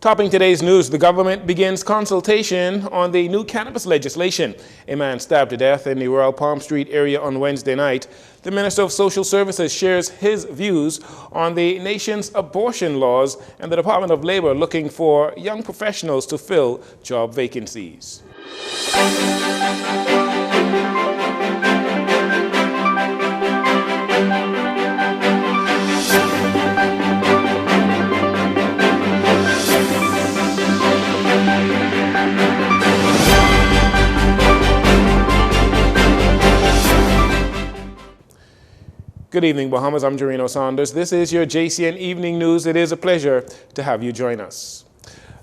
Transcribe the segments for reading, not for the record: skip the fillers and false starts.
Topping today's news, the government begins consultation on the new cannabis legislation. A man stabbed to death in the Royal Palm Street area on Wednesday night. The Minister of Social Services shares his views on the nation's abortion laws and the Department of Labor looking for young professionals to fill job vacancies. Good evening, Bahamas. I'm Jarino Saunders. This is your JCN Evening News. It is a pleasure to have you join us.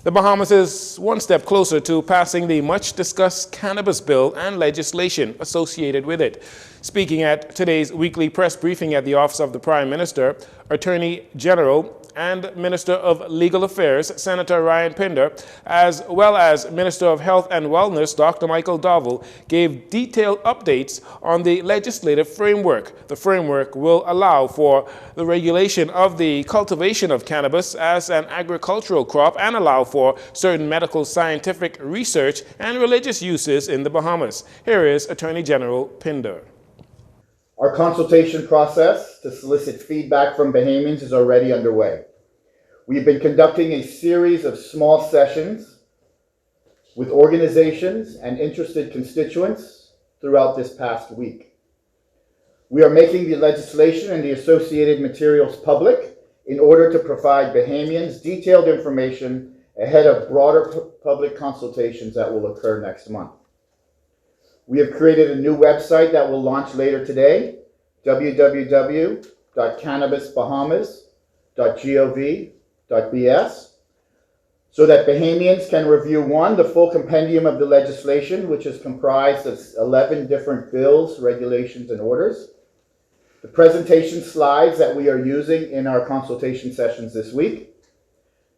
The Bahamas is one step closer to passing the much-discussed cannabis bill and legislation associated with it. Speaking at today's weekly press briefing at the Office of the Prime Minister, Attorney General and Minister of Legal Affairs, Senator Ryan Pinder, as well as Minister of Health and Wellness, Dr. Michael Dovell, gave detailed updates on the legislative framework. The framework will allow for the regulation of the cultivation of cannabis as an agricultural crop and allow for certain medical, scientific research and religious uses in the Bahamas. Here is Attorney General Pinder. Our consultation process to solicit feedback from Bahamians is already underway. We've been conducting a series of small sessions with organizations and interested constituents throughout this past week. We are making the legislation and the associated materials public in order to provide Bahamians detailed information ahead of broader public consultations that will occur next month. We have created a new website that will launch later today, www.cannabisbahamas.gov.bs, so that Bahamians can review, one, the full compendium of the legislation, which is comprised of 11 different bills, regulations, and orders, the presentation slides that we are using in our consultation sessions this week,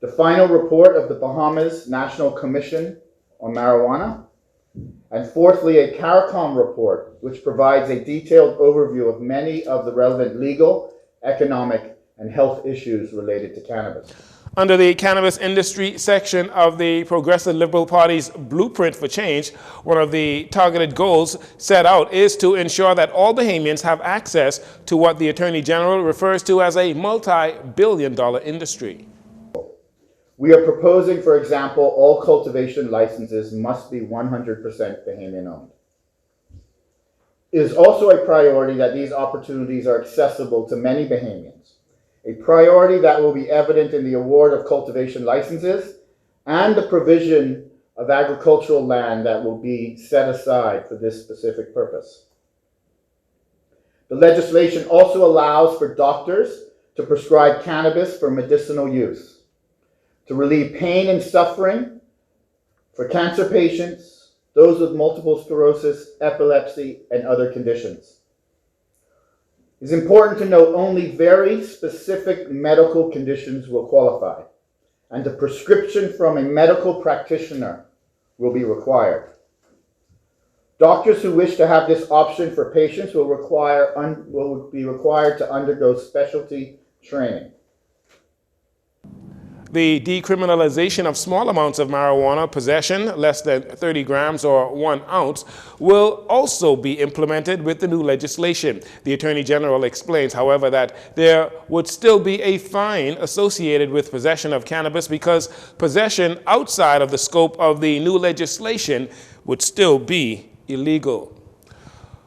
the final report of the Bahamas National Commission on Marijuana, and fourthly, a CARICOM report, which provides a detailed overview of many of the relevant legal, economic, and health issues related to cannabis. Under the cannabis industry section of the Progressive Liberal Party's Blueprint for Change, one of the targeted goals set out is to ensure that all Bahamians have access to what the Attorney General refers to as a multi-billion-dollar industry. We are proposing, for example, all cultivation licenses must be 100% Bahamian owned. It is also a priority that these opportunities are accessible to many Bahamians, a priority that will be evident in the award of cultivation licenses and the provision of agricultural land that will be set aside for this specific purpose. The legislation also allows for doctors to prescribe cannabis for medicinal use, to relieve pain and suffering for cancer patients, those with multiple sclerosis, epilepsy, and other conditions. It's important to note only very specific medical conditions will qualify, and a prescription from a medical practitioner will be required. Doctors who wish to have this option for patients will be required to undergo specialty training. The decriminalization of small amounts of marijuana possession, less than 30 grams or 1 ounce, will also be implemented with the new legislation. The Attorney General explains, however, that there would still be a fine associated with possession of cannabis because possession outside of the scope of the new legislation would still be illegal.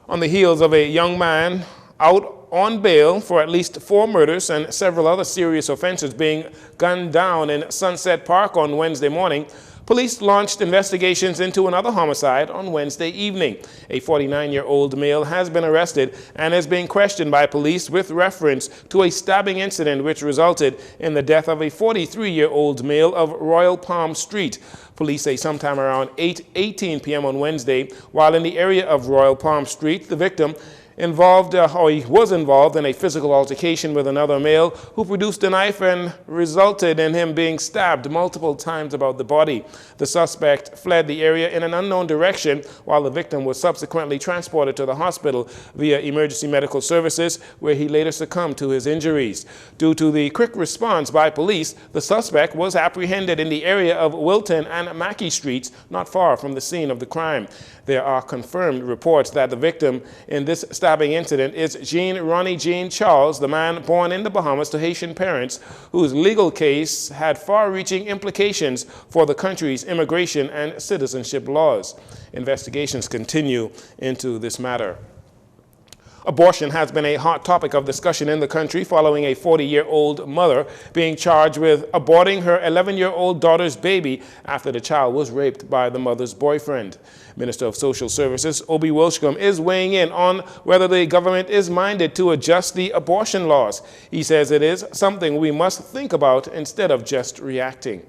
On the heels of a young man out on bail for at least 4 murders and several other serious offenses being gunned down in Sunset Park on Wednesday morning, police launched investigations into another homicide on Wednesday evening. A 49-year-old male has been arrested and is being questioned by police with reference to a stabbing incident which resulted in the death of a 43-year-old male of Royal Palm Street. Police say sometime around 8:18 p.m. on Wednesday, while in the area of Royal Palm Street, the victim he was involved in a physical altercation with another male who produced a knife and resulted in him being stabbed multiple times about the body. The suspect fled the area in an unknown direction while the victim was subsequently transported to the hospital via emergency medical services, where he later succumbed to his injuries. Due to the quick response by police, the suspect was apprehended in the area of Wilton and Mackey Streets, not far from the scene of the crime. There are confirmed reports that the victim in this stabbing incident is Ronnie Jean Charles, the man born in the Bahamas to Haitian parents, whose legal case had far-reaching implications for the country's immigration and citizenship laws. Investigations continue into this matter. Abortion has been a hot topic of discussion in the country following a 40-year-old mother being charged with aborting her 11-year-old daughter's baby after the child was raped by the mother's boyfriend. Minister of Social Services Obi Wilshcombe is weighing in on whether the government is minded to adjust the abortion laws. He says it is something we must think about instead of just reacting.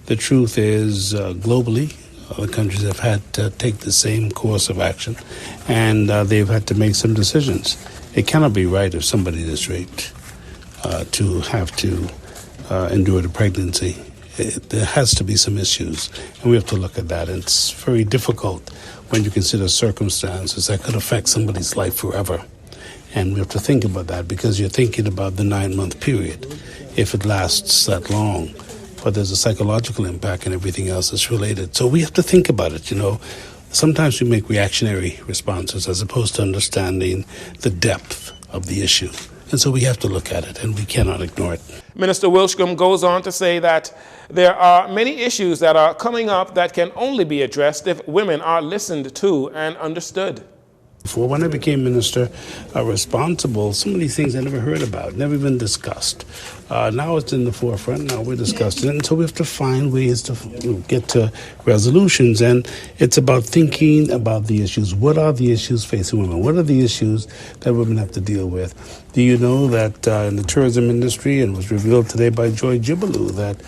The truth is, globally, other countries have had to take the same course of action, and they've had to make some decisions. It cannot be right if somebody is raped to have to endure the pregnancy. There has to be some issues, and we have to look at that. It's very difficult when you consider circumstances that could affect somebody's life forever. And we have to think about that because you're thinking about the 9-month period, if it lasts that long. But there's a psychological impact and everything else that's related. So we have to think about it, Sometimes we make reactionary responses as opposed to understanding the depth of the issue. And so we have to look at it, and we cannot ignore it. Minister Wilshcombe goes on to say that there are many issues that are coming up that can only be addressed if women are listened to and understood. Before, when I became minister, responsible, some of these things I never heard about, never even discussed. Now it's in the forefront, now we're discussing it, and so we have to find ways to get to resolutions, and it's about thinking about the issues. What are the issues facing women? What are the issues that women have to deal with? Do you know that in the tourism industry, and was revealed today by Joy Jibaloo, that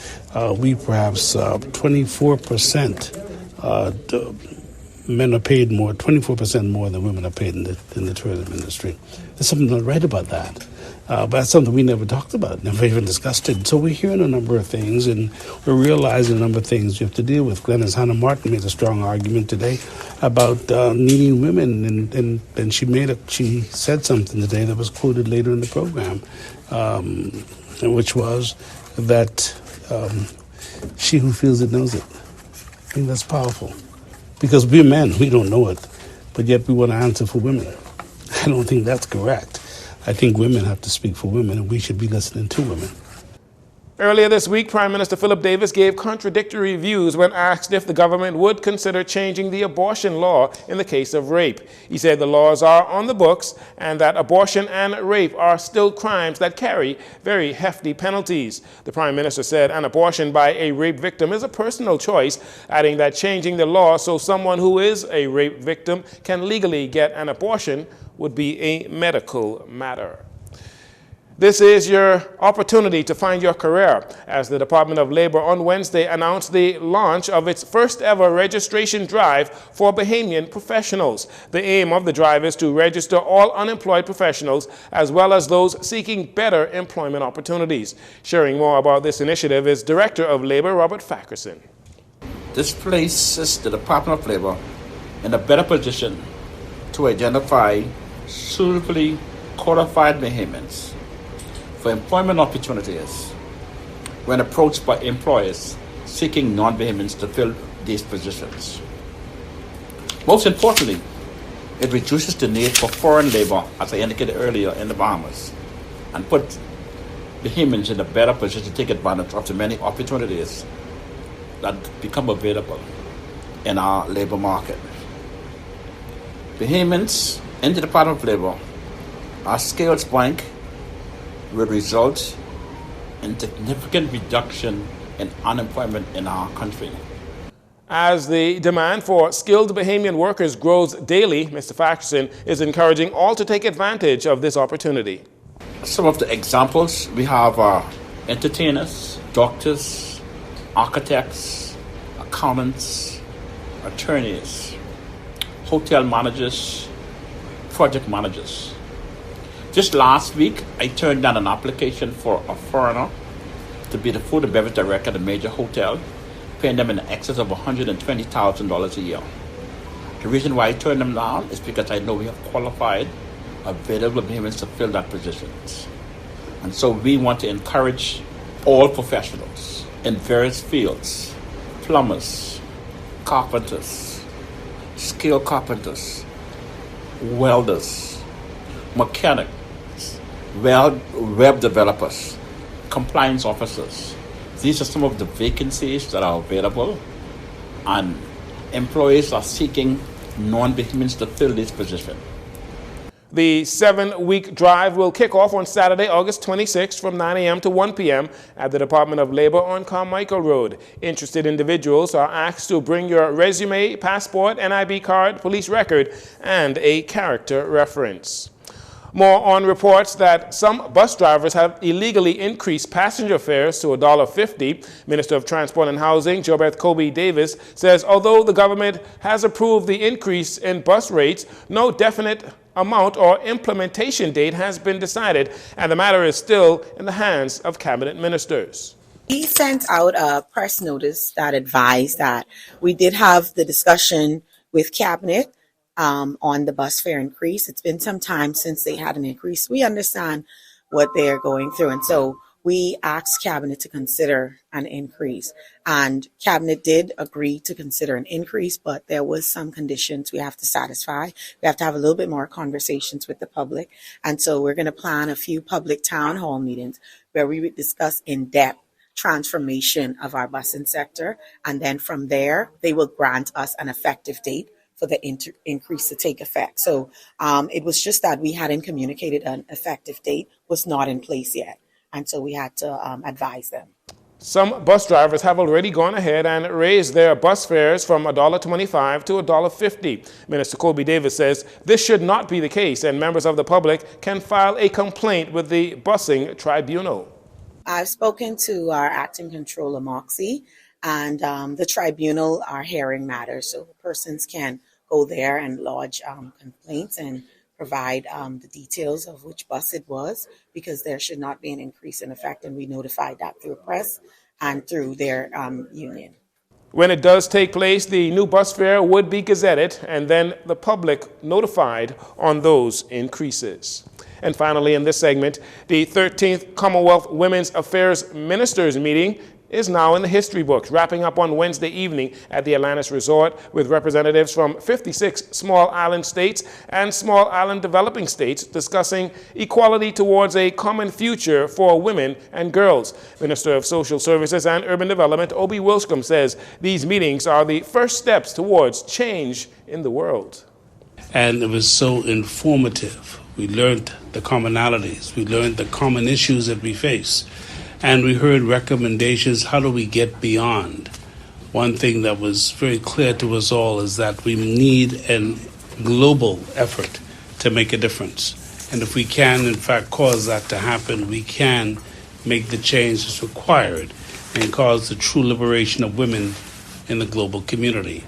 we perhaps 24% men are paid more, 24% more than women are paid in the tourism industry. There's something not right about that. But that's something we never talked about, never even discussed it. So we're hearing a number of things, and we're realizing a number of things you have to deal with. Glennis Hannah Martin made a strong argument today about needing women, and she said something today that was quoted later in the program, which was that she who feels it knows it. I think that's powerful. Because we're men, we don't know it, but yet we want to answer for women. I don't think that's correct. I think women have to speak for women, and we should be listening to women. Earlier this week, Prime Minister Philip Davis gave contradictory views when asked if the government would consider changing the abortion law in the case of rape. He said the laws are on the books and that abortion and rape are still crimes that carry very hefty penalties. The Prime Minister said an abortion by a rape victim is a personal choice, adding that changing the law so someone who is a rape victim can legally get an abortion would be a medical matter. This is your opportunity to find your career, as the Department of Labor on Wednesday announced the launch of its first ever registration drive for Bahamian professionals. The aim of the drive is to register all unemployed professionals as well as those seeking better employment opportunities. Sharing more about this initiative is Director of Labor Robert Fackerson. This places the Department of Labor in a better position to identify suitably qualified Bahamians for employment opportunities when approached by employers seeking non-Bahamians to fill these positions. Most importantly, it reduces the need for foreign labor, as I indicated earlier, in the Bahamas, and put Bahamians in a better position to take advantage of the many opportunities that become available in our labor market. Bahamians in the Department of Labor are skills bank will result in significant reduction in unemployment in our country. As the demand for skilled Bahamian workers grows daily, Mr. Fackerson is encouraging all to take advantage of this opportunity. Some of the examples we have are entertainers, doctors, architects, accountants, attorneys, hotel managers, project managers. Just last week, I turned down an application for a foreigner to be the food and beverage director at a major hotel, paying them in excess of $120,000 a year. The reason why I turned them down is because I know we have qualified, available behaviors to fill that positions. And so we want to encourage all professionals in various fields, plumbers, carpenters, skilled carpenters, welders, mechanics, web developers, compliance officers. These are some of the vacancies that are available, and employees are seeking non-Bahamians to fill this position. The 7-week drive will kick off on Saturday, August 26th from 9 a.m. to 1 p.m. at the Department of Labor on Carmichael Road. Interested individuals are asked to bring your resume, passport, NIB card, police record, and a character reference. More on reports that some bus drivers have illegally increased passenger fares to $1.50. Minister of Transport and Housing, Jobeth Kobe Davis, says although the government has approved the increase in bus rates, no definite amount or implementation date has been decided, and the matter is still in the hands of cabinet ministers. We sent out a press notice that advised that we did have the discussion with cabinet on the bus fare increase. It's been some time since they had an increase. We understand what they're going through, and so we asked cabinet to consider an increase, and cabinet did agree to consider an increase, but there was some conditions we have to satisfy. We have to have a little bit more conversations with the public, and so we're going to plan a few public town hall meetings where we would discuss in depth transformation of our busing sector, and then from there they will grant us an effective date for the increase to take effect. So it was just that we hadn't communicated an effective date, was not in place yet. And so we had to advise them. Some bus drivers have already gone ahead and raised their bus fares from $1.25 to $1.50. Minister Kobe Davis says this should not be the case, and members of the public can file a complaint with the busing tribunal. I've spoken to our acting controller, Moxie, and the tribunal are hearing matters, so persons can go there and lodge complaints and provide the details of which bus it was, because there should not be an increase in effect, and we notified that through press and through their union. When it does take place, the new bus fare would be gazetted and then the public notified on those increases. And finally, in this segment, the 13th Commonwealth Women's Affairs Ministers meeting is now in the history books, wrapping up on Wednesday evening at the Atlantis Resort with representatives from 56 small island states and small island developing states discussing equality towards a common future for women and girls. Minister of Social Services and Urban Development, Obi Wilscombe, says these meetings are the first steps towards change in the world. And it was so informative. We learned the commonalities. We learned the common issues that we face. And we heard recommendations, how do we get beyond? One thing that was very clear to us all is that we need a global effort to make a difference. And if we can, in fact, cause that to happen, we can make the change that's required and cause the true liberation of women in the global community.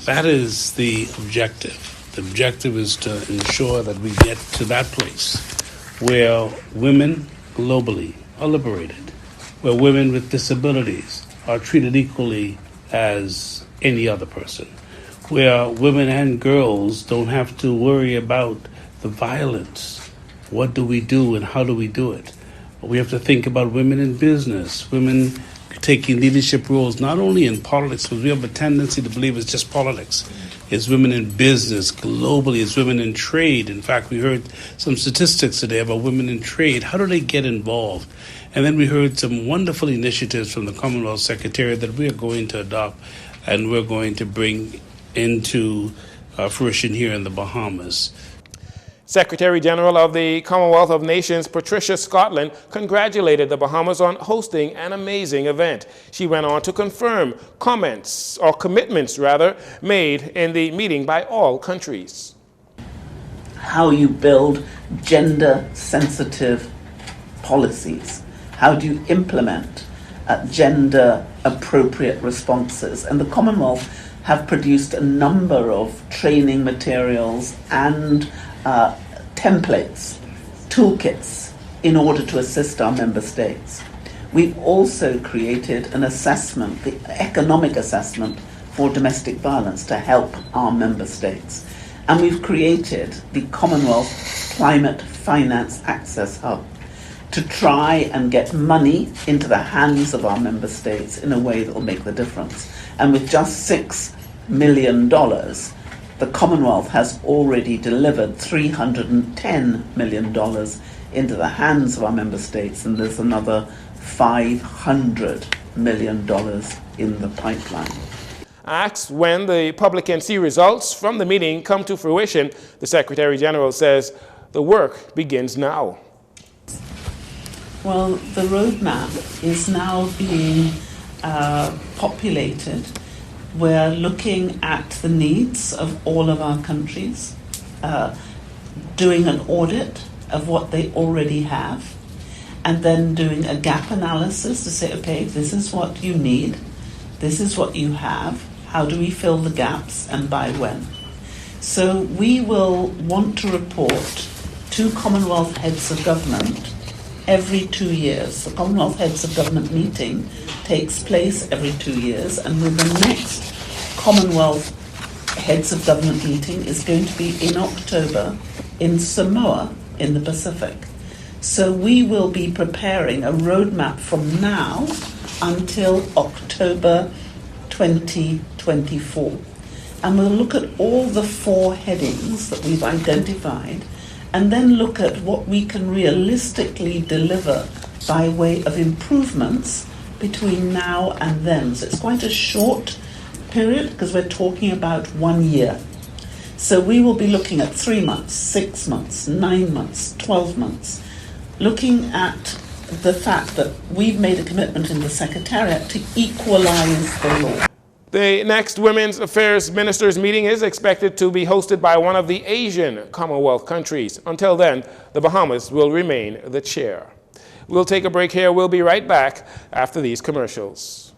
That is the objective. The objective is to ensure that we get to that place where women globally are liberated, where women with disabilities are treated equally as any other person, where women and girls don't have to worry about the violence. What do we do and how do we do it? We have to think about women in business, women taking leadership roles, not only in politics, because we have a tendency to believe it's just politics. It's women in business globally, it's women in trade. In fact, we heard some statistics today about women in trade. How do they get involved? And then we heard some wonderful initiatives from the Commonwealth Secretariat that we are going to adopt and we're going to bring into fruition here in the Bahamas. Secretary General of the Commonwealth of Nations, Patricia Scotland, congratulated the Bahamas on hosting an amazing event. She went on to confirm commitments made in the meeting by all countries. How you build gender-sensitive policies. How do you implement gender-appropriate responses? And the Commonwealth have produced a number of training materials and templates, toolkits in order to assist our member states. We've also created an assessment, the economic assessment for domestic violence to help our member states. And we've created the Commonwealth Climate Finance Access Hub to try and get money into the hands of our member states in a way that will make the difference. And with just $6 million, the Commonwealth has already delivered $310 million into the hands of our member states, and there's another $500 million in the pipeline. Asked when the public can see results from the meeting come to fruition, the Secretary General says the work begins now. Well, the roadmap is now being populated. We're looking at the needs of all of our countries, doing an audit of what they already have, and then doing a gap analysis to say, okay, this is what you need, this is what you have, how do we fill the gaps and by when? So we will want to report to Commonwealth heads of government every 2 years. The Commonwealth heads of government meeting takes place every 2 years, and with the next Commonwealth heads of government meeting is going to be in October in Samoa in the Pacific. So we will be preparing a roadmap from now until October 2024. And we'll look at all the 4 headings that we've identified and then look at what we can realistically deliver by way of improvements between now and then. So it's quite a short period because we're talking about 1 year. So we will be looking at 3 months, 6 months, 9 months, 12 months, looking at the fact that we've made a commitment in the Secretariat to equalise the law. The next Women's Affairs Ministers meeting is expected to be hosted by one of the Asian Commonwealth countries. Until then, the Bahamas will remain the chair. We'll take a break here. We'll be right back after these commercials.